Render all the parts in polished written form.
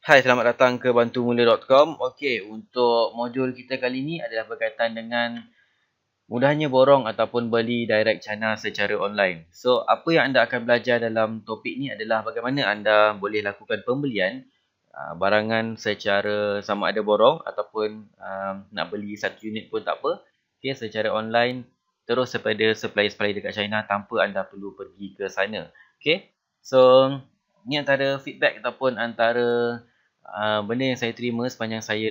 Hai, selamat datang ke bantumula.com. Okey, untuk modul kita kali ini adalah berkaitan dengan mudahnya borong ataupun beli direct China secara online. So, apa yang anda akan belajar dalam topik ni adalah bagaimana anda boleh lakukan pembelian barangan secara sama ada borong ataupun nak beli satu unit pun tak apa. Okey, secara online terus daripada supplier-supplier dekat China tanpa anda perlu pergi ke sana. Okey. So, ni antara feedback ataupun antara benda yang saya terima sepanjang saya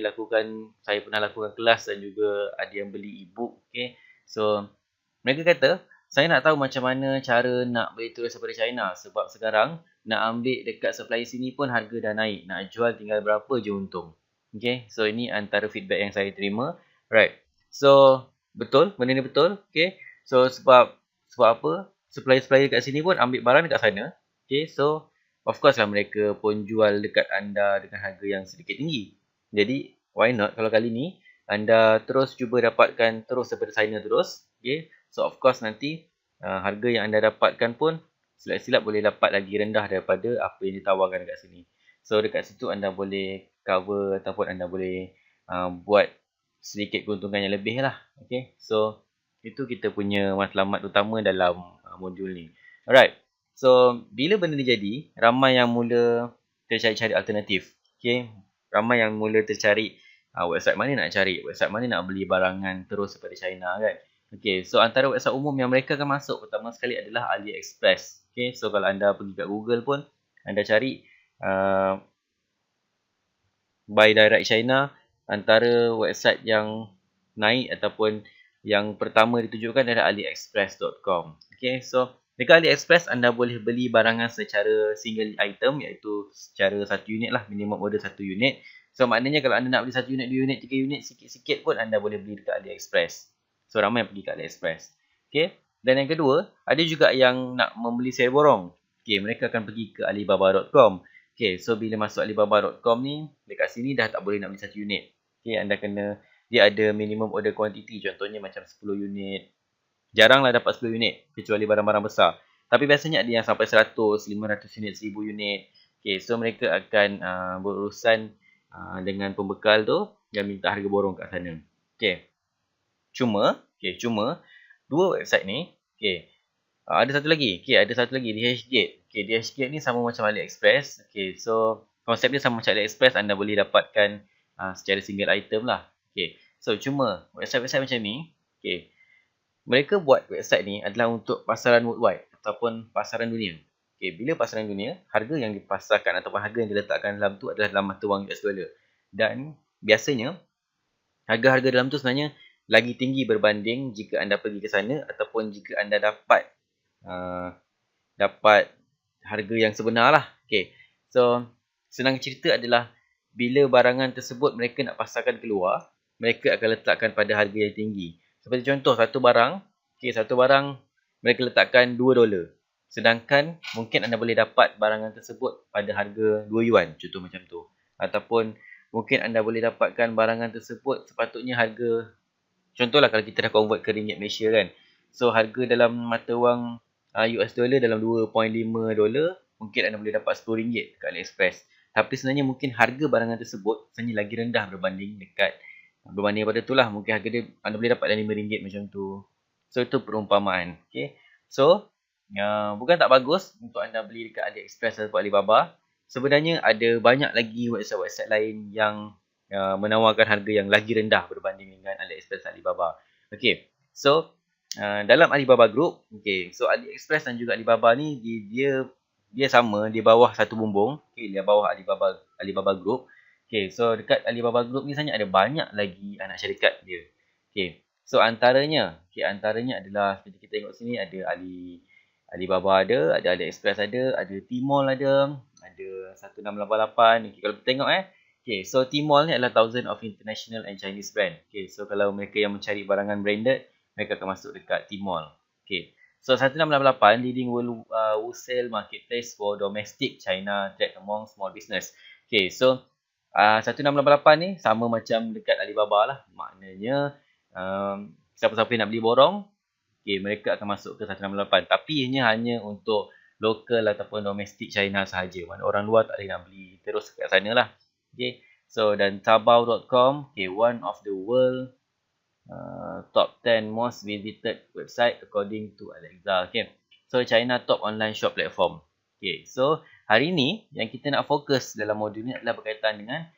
pernah lakukan kelas dan juga ada yang beli e-book. Okay. So, mereka kata, saya nak tahu macam mana cara nak beli terus daripada China. Sebab sekarang, nak ambil dekat supplier sini pun harga dah naik. Nak jual tinggal berapa je untung. Okay. So, ini antara feedback yang saya terima. Right. So, betul. Benda ni betul. Okay. So, sebab apa? Supplier-supplier kat sini pun ambil barang dekat sana. Okay. So, of course lah mereka pun jual dekat anda dengan harga yang sedikit tinggi. Jadi, why not kalau kali ni anda terus cuba dapatkan terus daripada China terus. Okay. So, of course nanti harga yang anda dapatkan pun silap-silap boleh dapat lagi rendah daripada apa yang ditawarkan dekat sini. So, dekat situ anda boleh cover ataupun anda boleh buat sedikit keuntungan yang lebih lah. Okay. So, itu kita punya matlamat utama dalam modul ni. Alright. So, bila benda ni jadi, ramai yang mula tercari-cari alternatif. Okay. Ramai yang mula tercari website mana nak cari, website mana nak beli barangan terus daripada China kan. Okay. So, antara website umum yang mereka akan masuk pertama sekali adalah AliExpress. Okay. So, kalau anda pergi kat Google pun, anda cari Buy Direct China, antara website yang naik ataupun yang pertama ditunjukkan adalah aliexpress.com. Okay, so dekat AliExpress anda boleh beli barangan secara single item, iaitu secara satu unit lah, minimum order satu unit. So maknanya kalau anda nak beli satu unit, dua unit, tiga unit, sikit-sikit pun anda boleh beli dekat AliExpress. So ramai yang pergi ke AliExpress. Okay, dan yang kedua, ada juga yang nak membeli secara borong. Okay, mereka akan pergi ke alibaba.com. Okay, so bila masuk alibaba.com ni, dekat sini dah tak boleh nak beli satu unit. Okay, anda kena, dia ada minimum order quantity, contohnya macam 10 unit. Jaranglah dapat 10 unit, kecuali barang-barang besar. Tapi biasanya ada yang sampai 100, 500 unit, 1000 unit. Okay, so mereka akan berurusan dengan pembekal tu yang minta harga borong kat sana. Okay. Cuma dua website ni, okay, ada satu lagi. Okay, ada satu lagi, DHgate. Okay, DHgate ni sama macam AliExpress. Okay, so konsep dia sama macam AliExpress, anda boleh dapatkan secara single item lah. Okay, so cuma website-website macam ni, okay, mereka buat website ni adalah untuk pasaran worldwide ataupun pasaran dunia. Okay, bila pasaran dunia, harga yang dipasarkan ataupun harga yang diletakkan dalam tu adalah dalam mata wang US dollar. Dan biasanya, harga-harga dalam tu sebenarnya lagi tinggi berbanding jika anda pergi ke sana ataupun jika anda dapat harga yang sebenar lah. Okay. So, senang cerita adalah bila barangan tersebut mereka nak pasarkan keluar, mereka akan letakkan pada harga yang tinggi. Seperti contoh, satu barang mereka letakkan $2. Sedangkan mungkin anda boleh dapat barangan tersebut pada harga 2 yuan, contoh macam tu. Ataupun mungkin anda boleh dapatkan barangan tersebut sepatutnya harga, contohlah kalau kita dah convert ke ringgit Malaysia kan. So, harga dalam mata wang US dollar dalam $2.5, mungkin anda boleh dapat RM10 dekat AliExpress. Tapi sebenarnya mungkin harga barangan tersebut sebenarnya lagi rendah berbanding pada tu lah. Mungkin harga dia anda boleh dapat dalam RM5 macam tu. So, itu perumpamaan. Okay. So, bukan tak bagus untuk anda beli dekat AliExpress atau Alibaba. Sebenarnya ada banyak lagi website-website lain yang menawarkan harga yang lagi rendah berbanding dengan AliExpress dan Alibaba. Okay. So, dalam Alibaba Group, okay, so AliExpress dan juga Alibaba ni dia sama, di bawah satu bumbung. Okay, dia bawah Alibaba Group. Okay, so dekat Alibaba Group ni sebenarnya ada banyak lagi anak syarikat dia. Okay, so antaranya adalah seperti kita tengok sini, ada Alibaba ada AliExpress ada Tmall ada 1688. Okay, kalau kita tengok okay, so Tmall ni adalah Thousand of International and Chinese brand. Okay, so kalau mereka yang mencari barangan branded, mereka akan masuk dekat Tmall. Okay, so 1688 leading wholesale marketplace for domestic China trade among small business. Okay, so 1688 ni sama macam dekat Alibaba lah. Maknanya siapa-siapa yang nak beli borong, okay, mereka akan masuk ke 1688. Tapi ini hanya untuk local ataupun domestic China sahaja. Mana orang luar tak boleh nak beli terus kat sana lah. Okay. So dan Taobao.com, okay, one of the world top 10 most visited website according to Alexa. Okay. So China top online shop platform. Okay. So hari ni yang kita nak fokus dalam modul ni adalah berkaitan dengan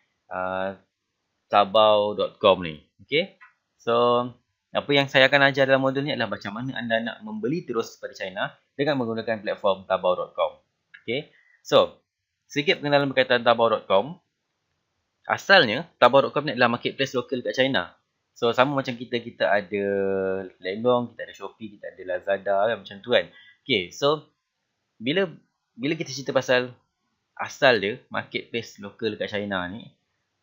Taobao.com ni. Okay. So apa yang saya akan ajar dalam modul ni adalah macam mana anda nak membeli terus pada China dengan menggunakan platform Taobao.com. Okay. So sedikit pengenalan berkaitan Taobao.com. Asalnya, Taobao.com ni adalah marketplace lokal kat China. So, sama macam kita ada Lendong, kita ada Shopee, kita ada Lazada kan, macam tu kan. Okay, so bila kita cerita pasal asal dia, marketplace lokal kat China ni,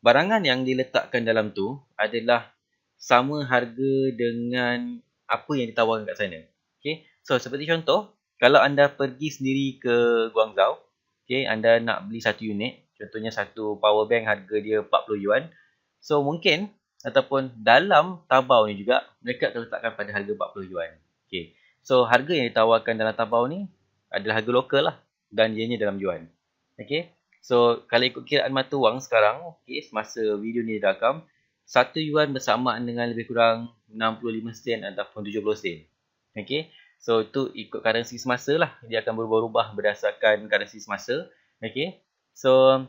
barangan yang diletakkan dalam tu adalah sama harga dengan apa yang ditawarkan kat sana. Okay, so seperti contoh, kalau anda pergi sendiri ke Guangzhou, okay, anda nak beli satu unit, contohnya satu power bank harga dia 40 yuan. So mungkin ataupun dalam Taobao ni juga mereka akan letakkan pada harga 40 yuan. Okay. So harga yang ditawarkan dalam Taobao ni adalah harga lokal lah dan ianya dalam yuan. Okay. So kalau ikut kiraan mata wang sekarang, okay, semasa video ni direkam, 1 yuan bersamaan dengan lebih kurang 65 sen ataupun 70 sen. Okay. So itu ikut currency semasa lah. Dia akan berubah-ubah berdasarkan currency semasa. Okay. So,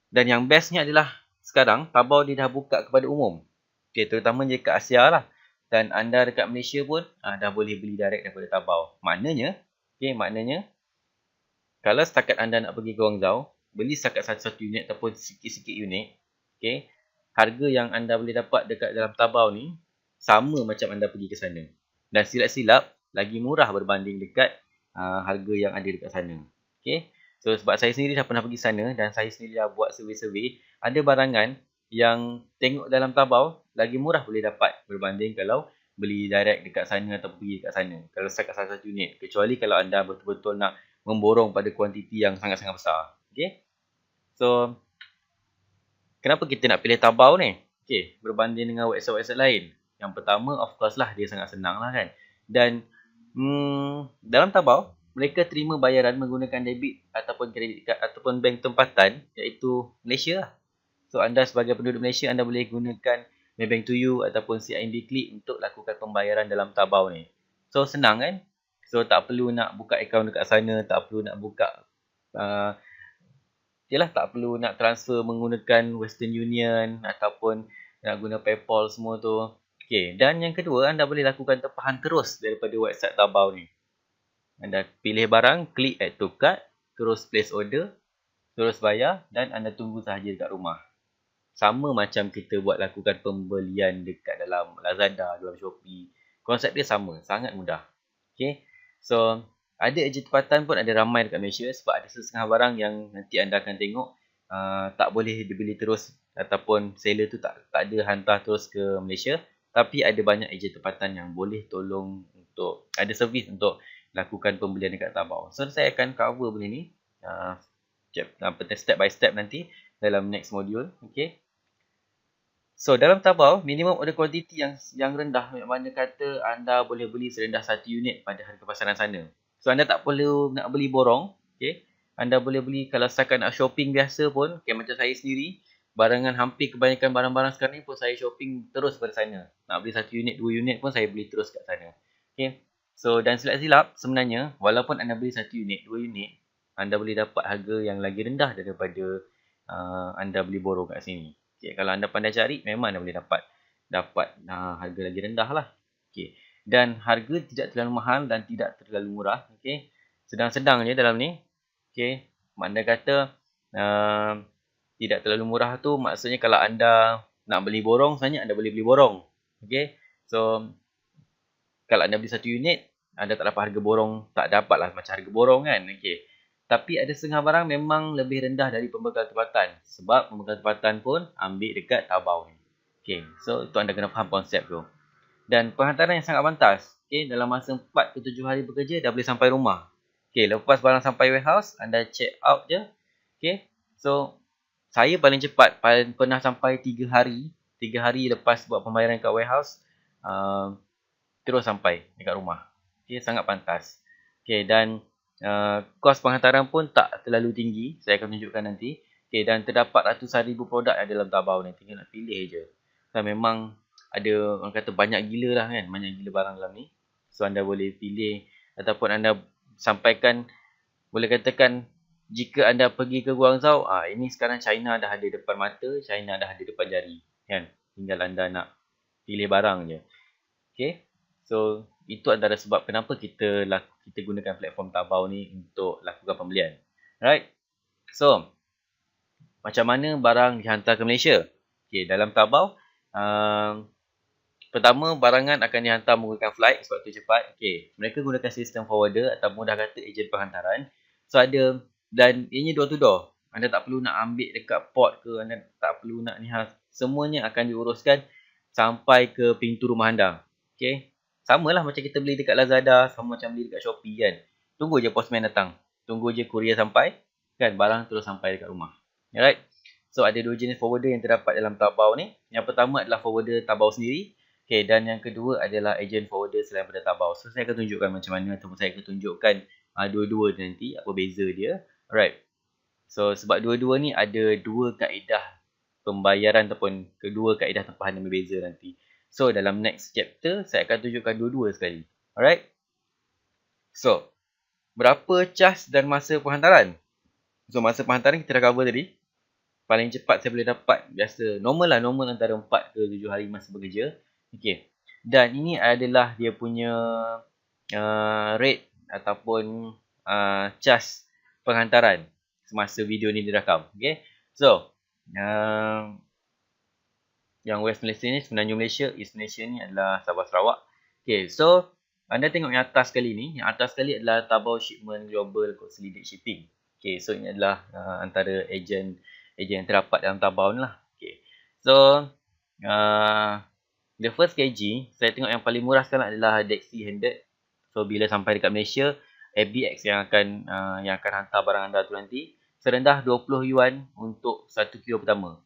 dan yang bestnya adalah sekarang Taobao dia dah buka kepada umum. Okay, terutama dekat Asia lah. Dan anda dekat Malaysia pun dah boleh beli direct daripada Taobao. Maknanya, kalau setakat anda nak pergi ke Guangzhou, beli setakat satu-satu unit ataupun sikit-sikit unit, okay, harga yang anda boleh dapat dekat dalam Taobao ni sama macam anda pergi ke sana. Dan silap-silap lagi murah berbanding dekat harga yang ada dekat sana. Okay. So sebab saya sendiri dah pernah pergi sana dan saya sendiri dah buat survey-survey, ada barangan yang tengok dalam Taobao lagi murah boleh dapat berbanding kalau beli direct dekat sana atau pergi dekat sana. Kalau setakat satu unit, kecuali kalau anda betul-betul nak memborong pada kuantiti yang sangat-sangat besar. Okay. So kenapa kita nak pilih Taobao ni? Okay, berbanding dengan website-website lain. Yang pertama, of course lah, dia sangat senang lah kan. Dan dalam Taobao, mereka terima bayaran menggunakan debit ataupun kredit card ataupun bank tempatan, iaitu Malaysia lah. So anda sebagai penduduk Malaysia, anda boleh gunakan Maybank to You ataupun CIMB Click untuk lakukan pembayaran dalam Taobao ni. So senang kan? So tak perlu nak buka akaun dekat sana, tak perlu nak buka tak perlu nak transfer menggunakan Western Union ataupun nak guna PayPal semua tu. Okay. Dan yang kedua, anda boleh lakukan tempahan terus daripada website Taobao ni. Anda pilih barang, klik add to cart, terus place order, terus bayar dan anda tunggu sahaja dekat rumah. Sama macam kita buat lakukan pembelian dekat dalam Lazada, dalam Shopee. Konsep dia sama, sangat mudah. Okay. So, ada ejen tempatan pun ada ramai dekat Malaysia sebab ada setengah barang yang nanti anda akan tengok tak boleh dibeli terus ataupun seller tu tak ada hantar terus ke Malaysia. Tapi ada banyak ejen tempatan yang boleh tolong untuk, ada servis untuk lakukan pembelian dekat Taobao. So saya akan cover benda ni step by step nanti dalam next module. Okay. So dalam Taobao, minimum order quantity yang rendah, mana kata anda boleh beli serendah 1 unit pada harga pasaran sana. So anda tak perlu nak beli borong. Okay. Anda boleh beli kalau setakat nak shopping biasa pun. Okay, macam saya sendiri, barangan hampir kebanyakan barang-barang sekarang ni pun saya shopping terus pada sana. Nak beli 1 unit, 2 unit pun saya beli terus kat sana. Okay. So dan silap-silap sebenarnya, walaupun anda beli 1 unit, 2 unit, anda boleh dapat harga yang lagi rendah daripada anda beli borong kat sini. Okay. Kalau anda pandai cari, memang anda boleh dapat harga lagi rendah lah. Okay. Dan harga tidak terlalu mahal dan tidak terlalu murah. Okay. Sedang-sedang je dalam ni. Okay. Makna kata tidak terlalu murah tu maksudnya kalau anda nak beli borong, sebenarnya anda boleh beli borong. Okay. So kalau anda beli 1 unit, anda tak dapat harga borong, tak dapat lah macam harga borong kan. Okay. Tapi ada setengah barang memang lebih rendah dari pembekal tempatan. Sebab pembekal tempatan pun ambil dekat Taobao ni. Okay. So itu anda kena faham konsep tu. Dan penghantaran yang sangat pantas. Okay. Dalam masa 4 ke 7 hari bekerja, dah boleh sampai rumah. Okay. Lepas barang sampai warehouse, anda check out je. Okay. So saya paling cepat, pernah sampai 3 hari. 3 hari lepas buat pembayaran kat warehouse, terus sampai dekat rumah. Okay, sangat pantas. Okay, dan kos penghantaran pun tak terlalu tinggi. Saya akan tunjukkan nanti. Okay, dan terdapat ratusan ribu produk ada dalam tabau ni. Tinggal nak pilih je. Dan memang ada orang kata banyak gila lah kan. Banyak gila barang dalam ni. So anda boleh pilih ataupun anda sampaikan, boleh katakan jika anda pergi ke Guangzhou, ini sekarang China dah ada depan mata, China dah ada depan jari. Kan? Tinggal anda nak pilih barang je. Okay. So itu antara sebab kenapa kita gunakan platform Taobao ni untuk lakukan pembelian. Alright. So macam mana barang dihantar ke Malaysia? Okay, dalam Taobao, pertama barangan akan dihantar menggunakan flight sebab tu cepat. Okay, mereka gunakan sistem forwarder atau mudah kata ejen penghantaran. So ada, dan ini door to door. Anda tak perlu nak ambil dekat port ke, anda tak perlu nak ni. Semuanya akan diuruskan sampai ke pintu rumah anda. Okay. Sama lah macam kita beli dekat Lazada, sama macam beli dekat Shopee kan. Tunggu je postman datang. Tunggu je courier sampai. Kan, barang terus sampai dekat rumah. Alright. So ada dua jenis forwarder yang terdapat dalam Taobao ni. Yang pertama adalah forwarder Taobao sendiri. Okay, dan yang kedua adalah agent forwarder selain daripada Taobao. So saya akan tunjukkan macam mana ataupun saya akan tunjukkan dua-dua nanti apa beza dia. Alright. So sebab dua-dua ni ada dua kaedah pembayaran ataupun kedua kaedah tempahan yang berbeza nanti. So dalam next chapter saya akan tunjukkan dua-dua sekali. Alright. So berapa cas dan masa penghantaran? So masa penghantaran kita dah cover tadi. Paling cepat saya boleh dapat biasa normal antara 4 ke 7 hari masa bekerja. Okey. Dan ini adalah dia punya rate ataupun cas penghantaran semasa video ni direkam. Okey. So yang West Malaysia ni, Semenanjung Malaysia, East Malaysia ni adalah Sabah Sarawak. Okey. So anda tengok yang atas sekali ni, yang atas sekali adalah Taobao Shipment Global Consolidated Shipping. Okey. So ini adalah antara ejen yang terdapat dalam Taobao ni lah. Okay. So, the first kg, saya tengok yang paling murah sekarang adalah Dexy Handed. So, bila sampai dekat Malaysia, FBX yang akan hantar barang anda tu nanti, serendah 20 yuan untuk 1 kilo pertama.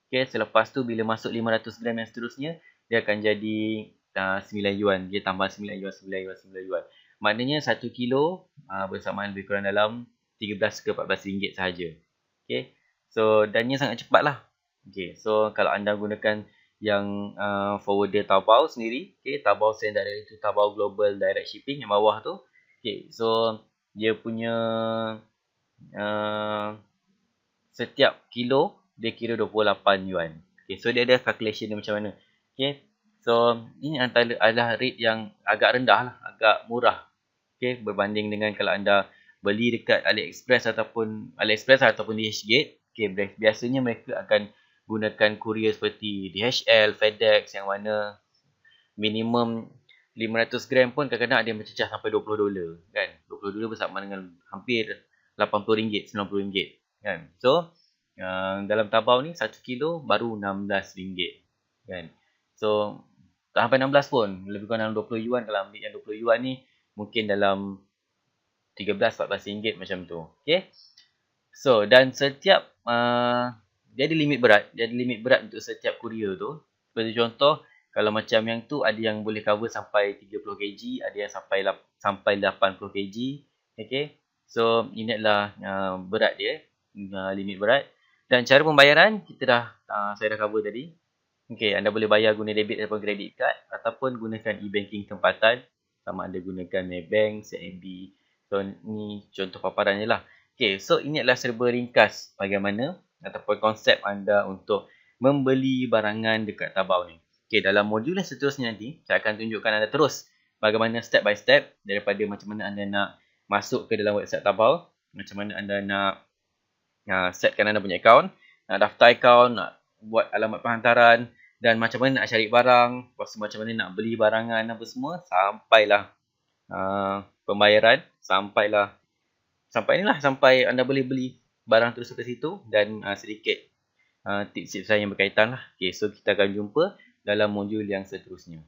Okay, selepas tu, bila masuk 500 gram yang seterusnya, dia akan jadi 9 yuan. Dia tambah 9 yuan. Maknanya 1 kilo bersamaan lebih kurang dalam 13 ke 14 ringgit sahaja. Okay. So, dan ni sangat cepat lah. Okay, so kalau anda gunakan yang forwarder Taobao sendiri, okay, Taobao Send Direct itu Taobao Global Direct Shipping yang bawah tu. Okay, so dia punya setiap kilo dia kira 28 yuan. Okay, so dia ada calculation dia macam mana. Okay, so ini adalah rate yang agak rendah lah, agak murah. Okay, berbanding dengan kalau anda beli dekat AliExpress ataupun DHgate. Okay, biasanya mereka akan gunakan courier seperti DHL, FedEx yang mana minimum 500 gram pun kadang-kadang ada yang mencecah sampai $20 kan. $20 bersama dengan hampir RM80, RM90 kan. So dalam Taobao ni 1 kilo baru RM16 kan. So tak sampai 16 pun, lebih kurang dalam 20 yuan. Kalau ambil yang 20 yuan ni mungkin dalam 13-14 ringgit macam tu. Okay. So, dan setiap dia ada limit berat. Dia ada limit berat untuk setiap courier tu. Seperti contoh, kalau macam yang tu ada yang boleh cover sampai 30 kg, ada yang sampai 80 kg. Okay. So, ini adalah berat dia, limit berat. Dan cara pembayaran saya dah cover tadi. Okay, anda boleh bayar guna debit ataupun credit card ataupun gunakan e-banking tempatan, sama ada gunakan Maybank, CIMB. So, ni contoh paparannya lah. Okay, so ini adalah serba ringkas bagaimana ataupun konsep anda untuk membeli barangan dekat Taobao ni. Okay, dalam modul yang seterusnya nanti, saya akan tunjukkan anda terus bagaimana step by step daripada macam mana anda nak masuk ke dalam website Taobao, macam mana anda nak setkan anda punya account, nak daftar account, nak buat alamat penghantaran dan macam mana nak cari barang, lepas tu macam mana nak beli barangan apa semua, sampailah pembayaran, sampai anda boleh beli barang terus ke situ dan sedikit tips-tips saya yang berkaitan lah. Okay, so kita akan jumpa dalam modul yang seterusnya.